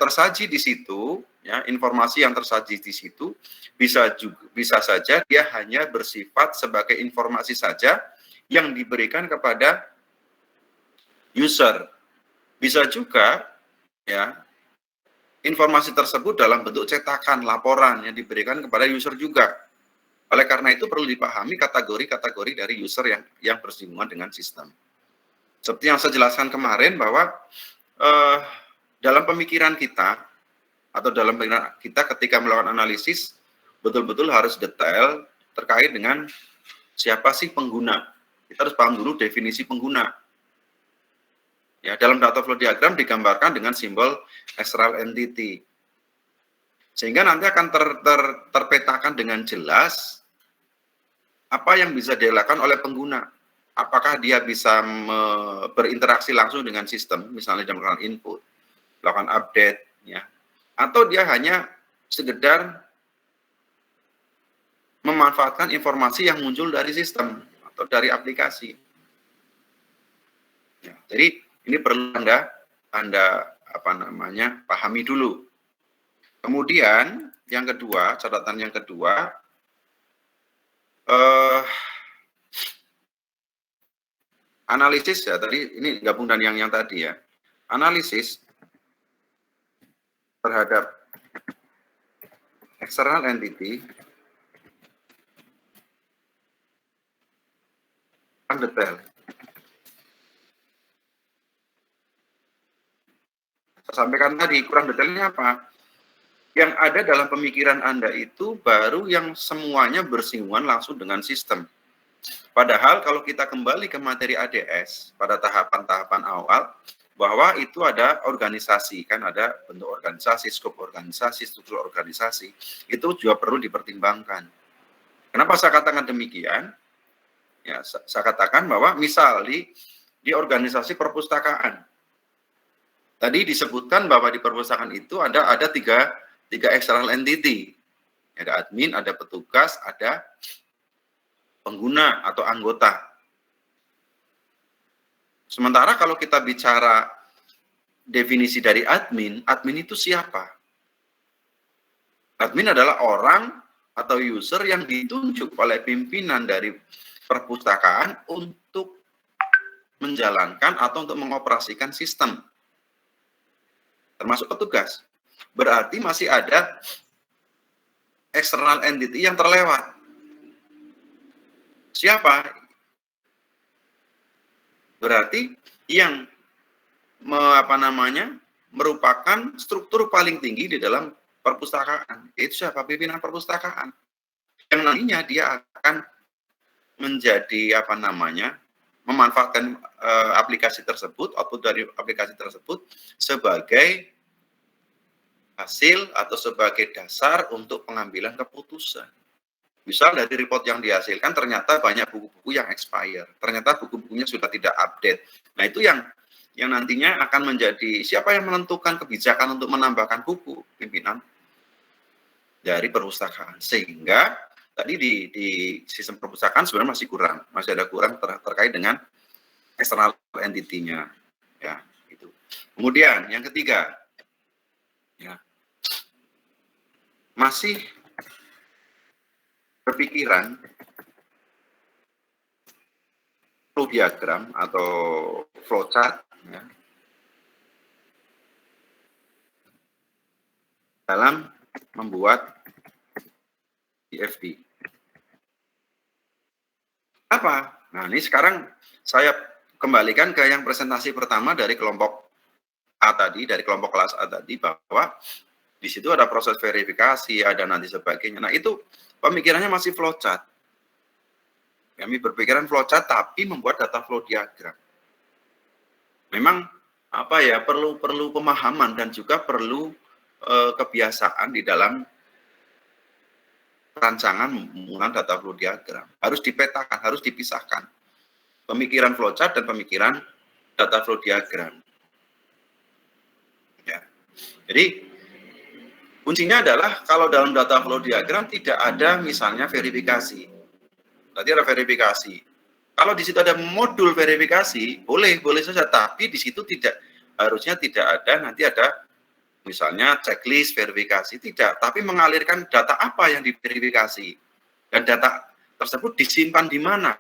tersaji di situ, ya, informasi yang tersaji di situ bisa saja dia hanya bersifat sebagai informasi saja yang diberikan kepada user. Bisa juga, ya, informasi tersebut dalam bentuk cetakan, laporan yang diberikan kepada user juga. Oleh karena itu perlu dipahami kategori-kategori dari user yang bersinggungan dengan sistem. Seperti yang saya jelaskan kemarin bahwa dalam pemikiran kita atau dalam pemikiran kita ketika melakukan analisis betul-betul harus detail terkait dengan siapa sih pengguna. Kita harus paham dulu definisi pengguna. Ya, dalam data flow diagram digambarkan dengan simbol external entity. Sehingga nanti akan terpetakan dengan jelas apa yang bisa dilakukan oleh pengguna. Apakah dia bisa berinteraksi langsung dengan sistem, misalnya dia melakukan input, melakukan update, ya, atau dia hanya sekedar memanfaatkan informasi yang muncul dari sistem atau dari aplikasi. Ya, jadi ini perlu Anda pahami dulu. Kemudian yang kedua, catatan yang kedua, analisis, ya, tadi ini gabung dan yang tadi, ya. Analisis terhadap external entity kan detail. Saya sampaikan tadi, kurang detailnya apa? Yang ada dalam pemikiran Anda itu baru yang semuanya bersinggungan langsung dengan sistem. Padahal kalau kita kembali ke materi ADS pada tahapan-tahapan awal, bahwa itu ada organisasi, kan ada bentuk organisasi, skop organisasi, struktur organisasi, itu juga perlu dipertimbangkan. Kenapa saya katakan demikian? Ya, saya katakan bahwa misal di organisasi perpustakaan, tadi disebutkan bahwa di perpustakaan itu ada tiga external entity. Ada admin, ada petugas, ada pengguna atau anggota. Sementara kalau kita bicara definisi dari admin itu siapa? Admin adalah orang atau user yang ditunjuk oleh pimpinan dari perpustakaan untuk menjalankan atau untuk mengoperasikan sistem. Termasuk petugas. Berarti masih ada external entity yang terlewat. Siapa? Berarti yang merupakan struktur paling tinggi di dalam perpustakaan. Itu siapa? Pimpinan perpustakaan. Yang nantinya dia akan menjadi memanfaatkan aplikasi tersebut, output dari aplikasi tersebut sebagai hasil atau sebagai dasar untuk pengambilan keputusan. Misal dari report yang dihasilkan ternyata banyak buku-buku yang expire, ternyata buku-bukunya sudah tidak update. Nah, itu yang nantinya akan menjadi siapa yang menentukan kebijakan untuk menambahkan buku? Pimpinan dari perpustakaan. Sehingga tadi di sistem perpustakaan sebenarnya masih ada kurang terkait dengan external entity-nya, ya, itu. Kemudian yang ketiga, ya, masih berpikiran flow diagram atau flowchart, ya, dalam membuat DFD. Apa? Nah, ini sekarang saya kembalikan ke yang presentasi pertama dari kelompok A tadi, dari kelompok kelas A tadi, bahwa di situ ada proses verifikasi, ada nanti sebagainya. Nah, itu pemikirannya masih flowchart. Kami berpikiran flowchart tapi membuat data flow diagram. Memang perlu pemahaman dan juga perlu kebiasaan di dalam rancangan menggunakan data flow diagram. Harus dipetakan, harus dipisahkan. Pemikiran flowchart dan pemikiran data flow diagram. Ya. Jadi kuncinya adalah kalau dalam data flow diagram tidak ada misalnya verifikasi. Tadi ada verifikasi. Kalau di situ ada modul verifikasi, boleh saja, tapi di situ harusnya tidak ada, nanti ada misalnya checklist verifikasi, tidak, tapi mengalirkan data apa yang diverifikasi dan data tersebut disimpan di mana,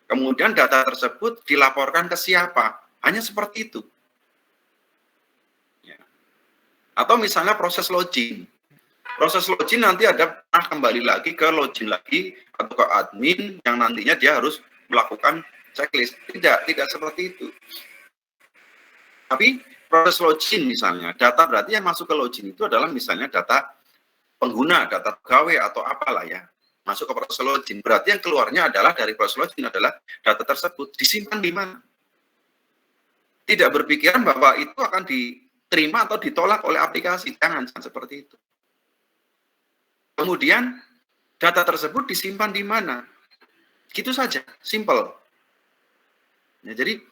kemudian data tersebut dilaporkan ke siapa, hanya seperti itu. Ya. Atau misalnya proses login. Proses login nanti ada kembali lagi ke login lagi atau ke admin yang nantinya dia harus melakukan checklist. Tidak seperti itu. Tapi proses login misalnya, data berarti yang masuk ke login itu adalah misalnya data pengguna, data pegawai atau apalah ya. Masuk ke proses login. Berarti yang keluarnya adalah dari proses login adalah data tersebut disimpan di mana. Tidak berpikiran bahwa itu akan diterima atau ditolak oleh aplikasi. Jangan seperti itu. Kemudian data tersebut disimpan di mana. Gitu saja, simple. Ya, jadi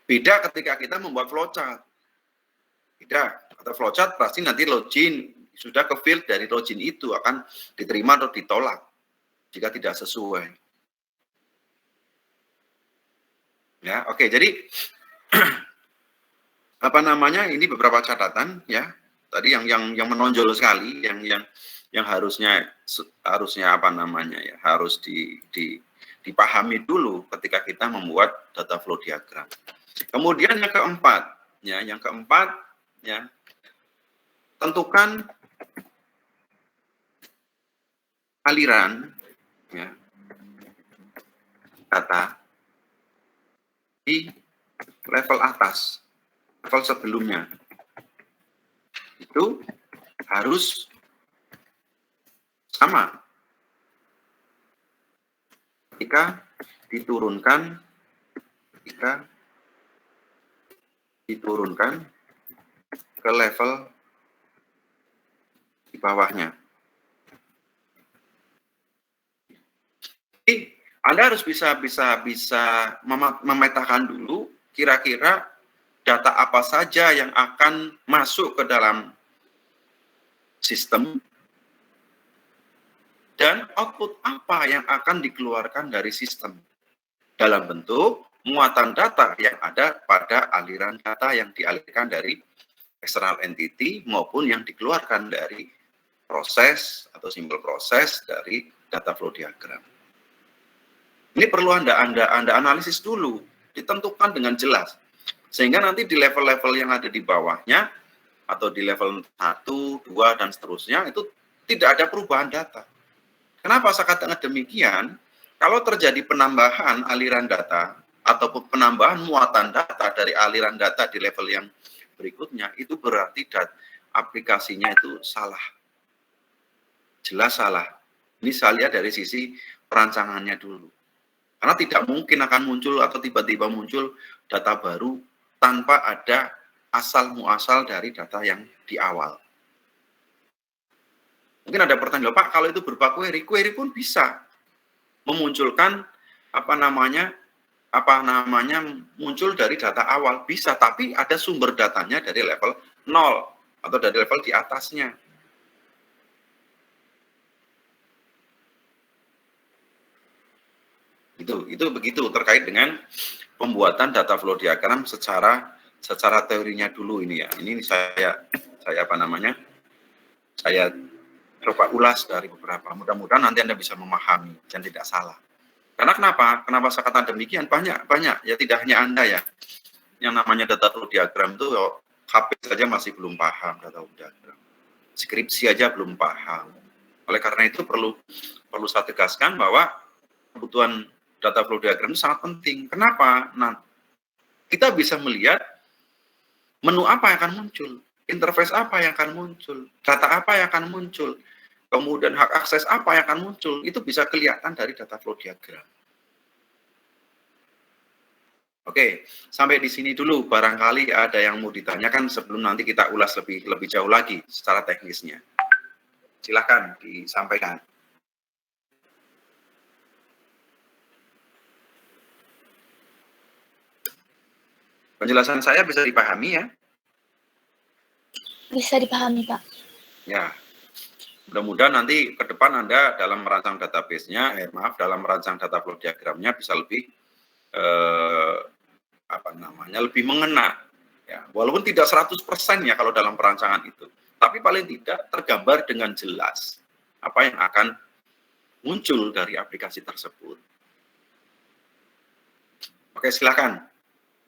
beda ketika kita membuat flowchart. Beda. Atau flowchart pasti nanti login sudah ke field dari login itu akan diterima atau ditolak jika tidak sesuai. Ya, oke. Jadi apa namanya? Ini beberapa catatan ya. Tadi yang menonjol sekali, yang harusnya apa namanya ya, harus dipahami dulu ketika kita membuat data flow diagram. Kemudian yang keempat ya, tentukan aliran ya, data di level atas, level sebelumnya. Itu harus sama ketika diturunkan ke level di bawahnya. Jadi Anda harus bisa memetakan dulu kira-kira data apa saja yang akan masuk ke dalam sistem dan output apa yang akan dikeluarkan dari sistem dalam bentuk muatan data yang ada pada aliran data yang dialirkan dari external entity maupun yang dikeluarkan dari proses atau simbol proses dari data flow diagram. Ini perlu Anda analisis dulu, ditentukan dengan jelas. Sehingga nanti di level-level yang ada di bawahnya, atau di level 1, 2, dan seterusnya, itu tidak ada perubahan data. Kenapa saya katakan demikian? Kalau terjadi penambahan aliran data, atau penambahan muatan data dari aliran data di level yang berikutnya, itu berarti aplikasinya itu salah. Jelas salah. Ini saya lihat dari sisi perancangannya dulu. Karena tidak mungkin akan muncul atau tiba-tiba muncul data baru tanpa ada asal muasal dari data yang di awal. Mungkin ada pertanyaan, Pak, kalau itu berupa query pun bisa memunculkan muncul dari data awal, bisa, tapi ada sumber datanya dari level 0 atau dari level di atasnya. Itu begitu terkait dengan pembuatan data flow diagram secara teorinya dulu ini ya. Ini saya coba ulas dari beberapa. Mudah-mudahan nanti Anda bisa memahami dan tidak salah. Karena kenapa? Kenapa saya katakan demikian? Banyak ya, tidak hanya Anda ya. Yang namanya data flow diagram itu HP saja masih belum paham data flow diagram. Skripsi aja belum paham. Oleh karena itu perlu saya tegaskan bahwa kebutuhan data flow diagram itu sangat penting. Kenapa? Nah, kita bisa melihat menu apa yang akan muncul, interface apa yang akan muncul, data apa yang akan muncul, kemudian hak akses apa yang akan muncul, itu bisa kelihatan dari data flow diagram. Oke, sampai di sini dulu. Barangkali ada yang mau ditanyakan sebelum nanti kita ulas lebih jauh lagi secara teknisnya. Silakan disampaikan. Penjelasan saya bisa dipahami ya? Bisa dipahami, Pak. Ya, mudah-mudahan nanti ke depan Anda dalam merancang database-nya, dalam merancang data flow diagramnya bisa lebih lebih mengena Ya, walaupun tidak 100% ya kalau dalam perancangan itu, tapi paling tidak tergambar dengan jelas apa yang akan muncul dari aplikasi tersebut. Oke, silakan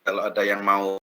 kalau ada yang mau